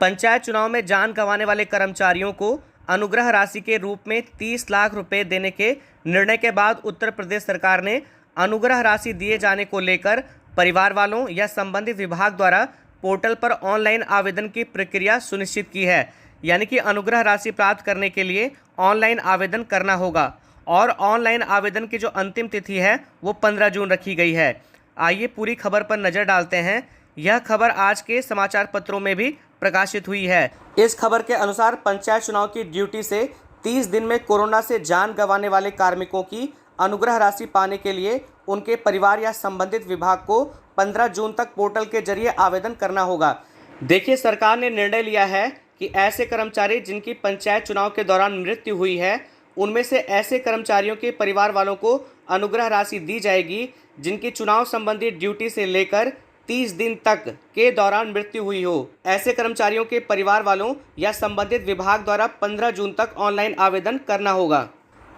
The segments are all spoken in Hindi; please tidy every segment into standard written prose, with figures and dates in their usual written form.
पंचायत चुनाव में जान गंवाने वाले कर्मचारियों को अनुग्रह राशि के रूप में 30 लाख रुपए देने के निर्णय के बाद उत्तर प्रदेश सरकार ने अनुग्रह राशि दिए जाने को लेकर परिवार वालों या संबंधित विभाग द्वारा पोर्टल पर ऑनलाइन आवेदन की प्रक्रिया सुनिश्चित की है। यानी कि अनुग्रह राशि प्राप्त करने के लिए ऑनलाइन आवेदन करना होगा और ऑनलाइन आवेदन की जो अंतिम तिथि है वो 15 जून रखी गई है। आइए पूरी खबर पर नज़र डालते हैं। यह खबर आज के समाचार पत्रों में भी प्रकाशित हुई है। इस खबर के अनुसार पंचायत चुनाव की ड्यूटी से 30 दिन में कोरोना से जान गंवाने वाले कार्मिकों की अनुग्रह राशि पाने के लिए उनके परिवार या संबंधित विभाग को 15 जून तक पोर्टल के जरिए आवेदन करना होगा। देखिए, सरकार ने निर्णय लिया है कि ऐसे कर्मचारी जिनकी पंचायत चुनाव के दौरान मृत्यु हुई है, उनमें से ऐसे कर्मचारियों के परिवार वालों को अनुग्रह राशि दी जाएगी जिनकी चुनाव संबंधी ड्यूटी से लेकर 30 दिन तक के दौरान मृत्यु हुई हो। ऐसे कर्मचारियों के परिवार वालों या संबंधित विभाग द्वारा 15 जून तक ऑनलाइन आवेदन करना होगा।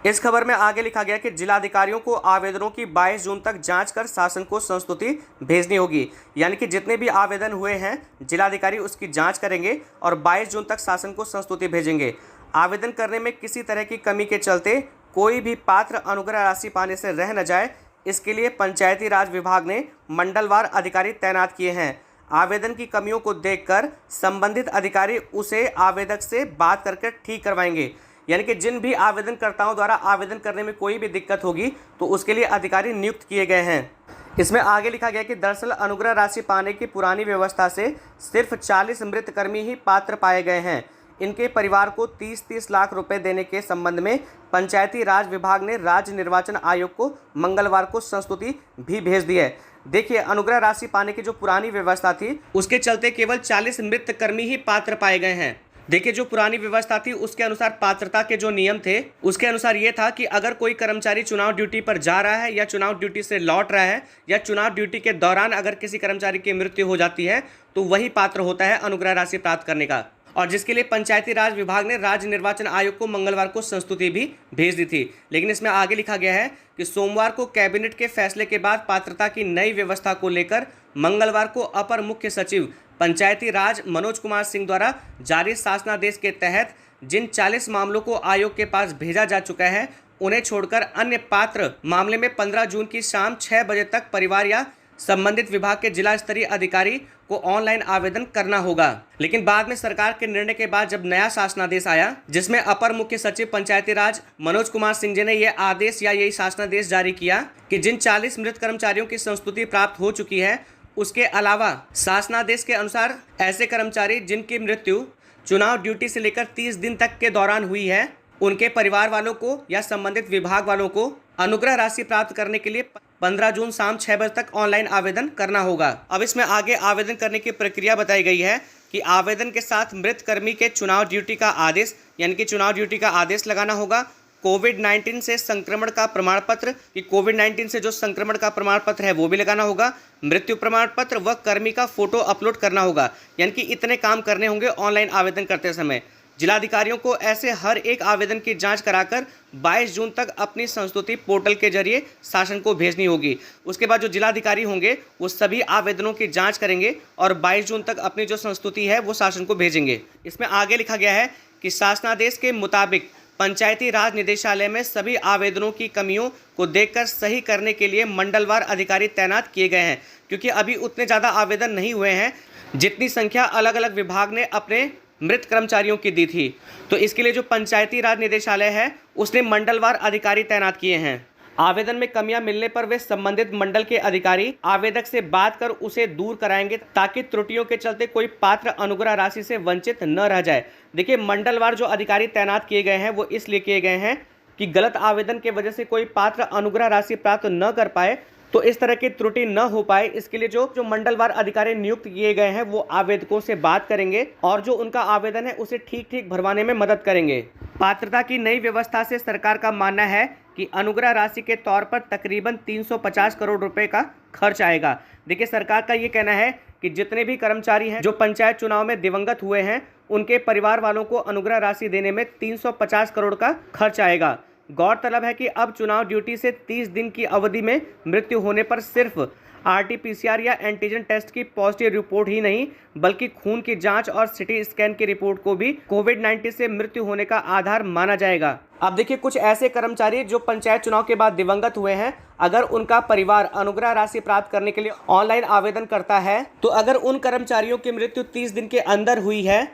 इस खबर में आगे लिखा गया कि जिलाधिकारियों को आवेदनों की 22 जून तक जांच कर शासन को संस्तुति भेजनी होगी। यानी कि जितने भी आवेदन हुए हैं जिलाधिकारी उसकी जांच करेंगे और 22 जून तक शासन को संस्तुति भेजेंगे। आवेदन करने में किसी तरह की कमी के चलते कोई भी पात्र अनुग्रह राशि पाने से रह न जाए, इसके लिए पंचायती राज विभाग ने मंडलवार अधिकारी तैनात किए हैं। आवेदन की कमियों को देखकर संबंधित अधिकारी उसे आवेदक से बात करके ठीक करवाएंगे। यानी कि जिन भी आवेदनकर्ताओं द्वारा आवेदन करने में कोई भी दिक्कत होगी तो उसके लिए अधिकारी नियुक्त किए गए हैं। इसमें आगे लिखा गया कि दरअसल अनुग्रह राशि पाने की पुरानी व्यवस्था से सिर्फ 40 मृत कर्मी ही पात्र पाए गए हैं। इनके परिवार को 30-30 लाख रुपए देने के संबंध में पंचायती राज विभाग ने राज्य निर्वाचन आयोग को मंगलवार को संस्तुति भी भेज दी है। देखिए, अनुग्रह राशि पाने की जो पुरानी व्यवस्था थी उसके चलते केवल 40 मृत कर्मी ही पात्र पाए गए हैं। देखिए, जो पुरानी व्यवस्था थी उसके अनुसार पात्रता के जो नियम थे उसके अनुसार ये था कि अगर कोई कर्मचारी चुनाव ड्यूटी पर जा रहा है या चुनाव ड्यूटी से लौट रहा है या चुनाव ड्यूटी के दौरान अगर किसी कर्मचारी की मृत्यु हो जाती है तो वही पात्र होता है अनुग्रह राशि प्राप्त करने का, और जिसके लिए पंचायती राज विभाग ने राज्य निर्वाचन आयोग को मंगलवार को संस्तुति भी भेज दी थी। लेकिन इसमें आगे लिखा गया है कि सोमवार को कैबिनेट के फैसले के बाद पात्रता की नई व्यवस्था को लेकर मंगलवार को अपर मुख्य सचिव पंचायती राज मनोज कुमार सिंह द्वारा जारी शासनादेश के तहत जिन 40 मामलों को आयोग के पास भेजा जा चुका है उन्हें छोड़कर अन्य पात्र मामले में 15 जून की शाम 6 बजे तक परिवार या संबंधित विभाग के जिला स्तरीय अधिकारी को ऑनलाइन आवेदन करना होगा। लेकिन बाद में सरकार के निर्णय के बाद जब नया शासनादेश आया जिसमें अपर मुख्य सचिव पंचायती राज मनोज कुमार सिंह जी ने यह आदेश या यही शासनादेश जारी किया कि जिन 40 मृत कर्मचारियों की संस्तुति प्राप्त हो चुकी है उसके अलावा शासनादेश के अनुसार ऐसे कर्मचारी जिनकी मृत्यु चुनाव ड्यूटी से लेकर 30 दिन तक के दौरान हुई है उनके परिवार वालों को या संबंधित विभाग वालों को अनुग्रह राशि प्राप्त करने के लिए 15 जून शाम 6 बजे तक ऑनलाइन आवेदन करना होगा। अब इसमें आगे आवेदन करने की प्रक्रिया बताई गई है कि आवेदन के साथ मृत कर्मी के चुनाव ड्यूटी का आदेश यानी कि चुनाव ड्यूटी का आदेश लगाना होगा। कोविड-19 से संक्रमण का प्रमाण पत्र कि कोविड-19 से जो संक्रमण का प्रमाण पत्र है वो भी लगाना होगा। मृत्यु प्रमाण पत्र व कर्मी का फोटो अपलोड करना होगा। यानी कि इतने काम करने होंगे ऑनलाइन आवेदन करते समय। जिलाधिकारियों को ऐसे हर एक आवेदन की जांच कराकर 22 जून तक अपनी संस्तुति पोर्टल के जरिए शासन को भेजनी होगी। उसके बाद जो जिलाधिकारी होंगे वो सभी आवेदनों की जांच करेंगे और 22 जून तक अपनी जो संस्तुति है वो शासन को भेजेंगे। इसमें आगे लिखा गया है कि शासनादेश के मुताबिक पंचायती राज निदेशालय में सभी आवेदनों की कमियों को देखकर सही करने के लिए मंडलवार अधिकारी तैनात किए गए हैं, क्योंकि अभी उतने ज़्यादा आवेदन नहीं हुए हैं जितनी संख्या अलग अलग विभाग ने अपने मृत कर्मचारियों की दी थी। तो इसके लिए जो पंचायती राज निदेशालय है उसने मंडलवार अधिकारी तैनात किए हैं। आवेदन में कमियां मिलने पर वे संबंधित मंडल के अधिकारी आवेदक से बात कर उसे दूर कराएंगे ताकि त्रुटियों के चलते कोई पात्र अनुग्रह राशि से वंचित न रह जाए। देखिए, मंडलवार जो अधिकारी तैनात किए गए हैं वो इसलिए किए गए हैं कि गलत आवेदन के वजह से कोई पात्र अनुग्रह राशि प्राप्त न कर पाए, तो इस तरह की त्रुटि न हो पाए, इसके लिए जो मंडलवार अधिकारी नियुक्त किए गए हैं वो आवेदकों से बात करेंगे और जो उनका आवेदन है उसे ठीक भरवाने में मदद करेंगे। पात्रता की नई व्यवस्था से सरकार का मानना है कि अनुग्रह राशि के तौर पर तकरीबन 350 करोड़ रुपए का खर्च आएगा। देखिए, सरकार का ये कहना है कि जितने भी कर्मचारी हैं जो पंचायत चुनाव में दिवंगत हुए हैं उनके परिवार वालों को अनुग्रह राशि देने में 350 करोड़ का खर्च आएगा। गौरतलब है कि अब चुनाव ड्यूटी से 30 दिन की अवधि में मृत्यु होने पर सिर्फ आरटी-पीसीआर या एंटीजन टेस्ट की पॉजिटिव रिपोर्ट ही नहीं बल्कि खून की जांच और सिटी स्कैन की रिपोर्ट को भी कोविड-19 से मृत्यु होने का आधार माना जाएगा। अब देखिए, कुछ ऐसे कर्मचारी जो पंचायत चुनाव के बाद दिवंगत हुए हैं, अगर उनका परिवार अनुग्रह राशि प्राप्त करने के लिए ऑनलाइन आवेदन करता है, तो अगर उन कर्मचारियों की मृत्यु 30 दिन के अंदर हुई है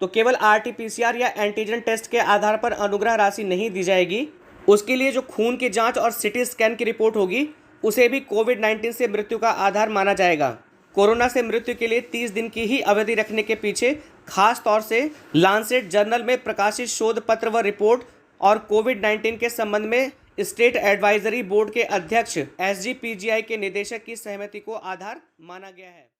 तो केवल आरटी-पीसीआर या एंटीजन टेस्ट के आधार पर अनुग्रह राशि नहीं दी जाएगी। उसके लिए जो खून की जांच और सिटी स्कैन की रिपोर्ट होगी उसे भी कोविड-19 से मृत्यु का आधार माना जाएगा। कोरोना से मृत्यु के लिए 30 दिन की ही अवधि रखने के पीछे खास तौर से लांसेट जर्नल में प्रकाशित शोध पत्र व रिपोर्ट और कोविड-19 के संबंध में स्टेट एडवाइजरी बोर्ड के अध्यक्ष एसजीपीजीआई के निदेशक की सहमति को आधार माना गया है।